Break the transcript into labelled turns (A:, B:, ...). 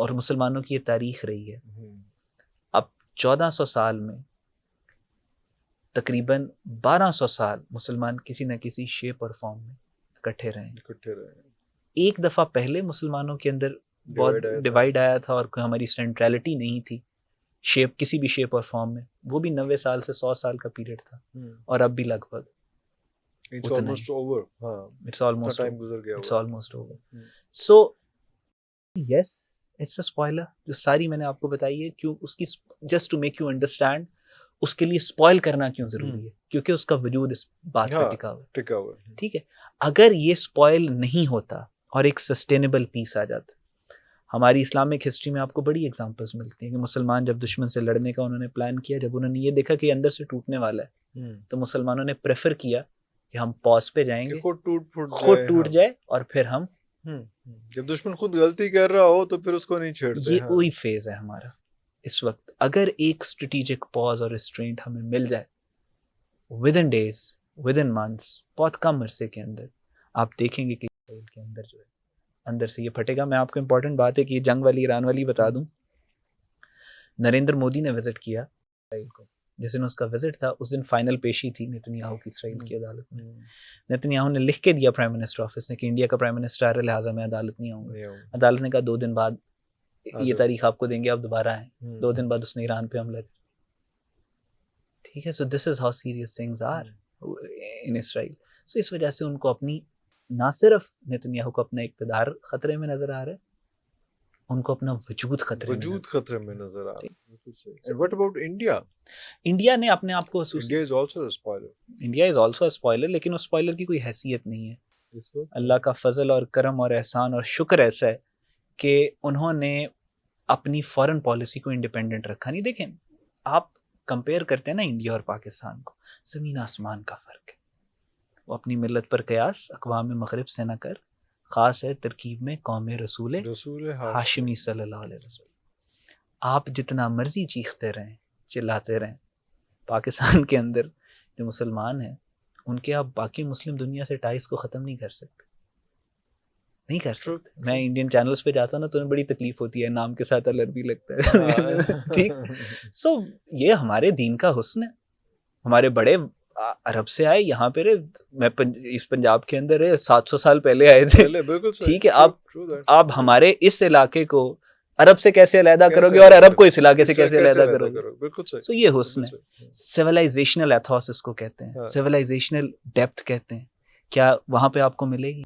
A: और मुसलमानों की ये तारीख रही है। अब 1400 साल में तकरीबन 1200 साल मुसलमान किसी न किसी शेप और फॉर्म में इकट्ठे रहे। एक दफ़ा पहले मुसलमानों के अंदर बहुत डिवाइड आया था और हमारी सेंट्रलिटी नहीं थी शेप, किसी भी शेप और फॉर्म में, वो भी 90 साल से 100 साल का पीरियड था। और अब भी लगभग
B: It's almost over.
A: It's almost
B: time गुजर गया।
A: It's almost over. So yes, it's a spoiler जो सारी मैंने आपको बताई है। क्यों उसकी, just to make you understand, उसके लिए स्पॉइल करना क्यों जरूरी है, क्योंकि उसका वजूद इस बात पर टिका हुआ है। ठीक है, अगर ये स्पॉइल नहीं होता और एक सस्टेनेबल पीस आ जाता, हमारी इस्लामिक हिस्ट्री में आपको बड़ी एग्जांपल्स मिलती हैं कि मुसलमान जब दुश्मन से लड़ने का उन्होंने प्लान किया, जब उन्होंने ये देखा कि अंदर से टूटने वाला है, तो मुसलमानों ने प्रेफर किया कि हम पॉज पे जाएंगे, खुद टूट जाए और फिर हम,
B: जब दुश्मन खुद गलती कर रहा हो तो फिर उसको नहीं छेड़ते।
A: ये वही फेज है हमारा इस वक्त। अगर एक स्ट्रेटेजिक पॉज और रिस्ट्रेंट हमें मिल जाए with in days, with in months, बहुत कम अरसे के अंदर आप देखेंगे कि इसराइल के अंदर जो है अंदर से ये फटेगा। मैं आपको इंपॉर्टेंट बात है कि ये जंग वाली, ईरान वाली बता दूं, नरेंद्र मोदी ने विजिट किया इसराइल को। जिस दिन उसका विजिट था उस दिन फाइनल पेशी थी नेतन्याहू की इसराइल की अदालत में। नेतन्याहू ने लिख के दिया प्राइम मिनिस्टर ऑफिस ने कि इंडिया का प्राइम मिनिस्टर आ रहा है, लिहाजा मैं अदालत नहीं आऊंगा। अदालत ने कहा 2 दिन बाद ये तारीख आपको देंगे, आप दोबारा आए। 2 दिन बाद उसने ईरान पे हमला किया। ठीक है, so this is how serious things are in Israel. So इस वजह से उनको अपनी, ना सिर्फ नेतन्याहू को अपना इक़्तिदार खतरे में नजर आ रहा है, उनको अपना वजूद खतरे
B: में नजर आ रहा है। And what about India?
A: India ने अपने आप को,
B: India is also a spoiler.
A: India is also a spoiler, लेकिन उस स्पॉइलर की कोई हैसियत नहीं है। अल्लाह का फजल और करम और एहसान और शुक्र ऐसा है कि उन्होंने अपनी फॉरेन पॉलिसी को इंडिपेंडेंट रखा नहीं। देखें, आप कंपेयर करते हैं ना इंडिया और पाकिस्तान को, ज़मीन आसमान का फ़र्क है। वो अपनी मिल्लत पर कयास अक़वाम मग़रिब से न कर, ख़ास है तरकीब में कौम रसूल हाशिमी सल्लल्लाहु अलैहि वसल्लम। आप जितना मर्जी चीखते रहें, चिल्लाते रहें, पाकिस्तान के अंदर जो मुसलमान हैं उनके आप बाकी मुस्लिम दुनिया से टाइज को ख़त्म नहीं कर सकते, नहीं कर सकते। मैं इंडियन चैनल्स पे जाता हूँ ना तो बड़ी तकलीफ होती है, नाम के साथ अलग भी लगता है। ठीक, सो ये हमारे दीन का हुस्न है। हमारे बड़े अरब से आए यहाँ पे, मैं इस पंजाब के अंदर 700 साल पहले आए थे। ठीक है, आप हमारे इस इलाके को अरब से कैसे अलहदा करोगे और अरब को इस इलाके से कैसे अलहदा करोगे? सो ये हुस्न है, सिविलाइजेशनल एथोस इसको कहते हैं, सिविलाइजेशनल डेप्थ कहते हैं। क्या वहाँ पे आपको मिलेगी?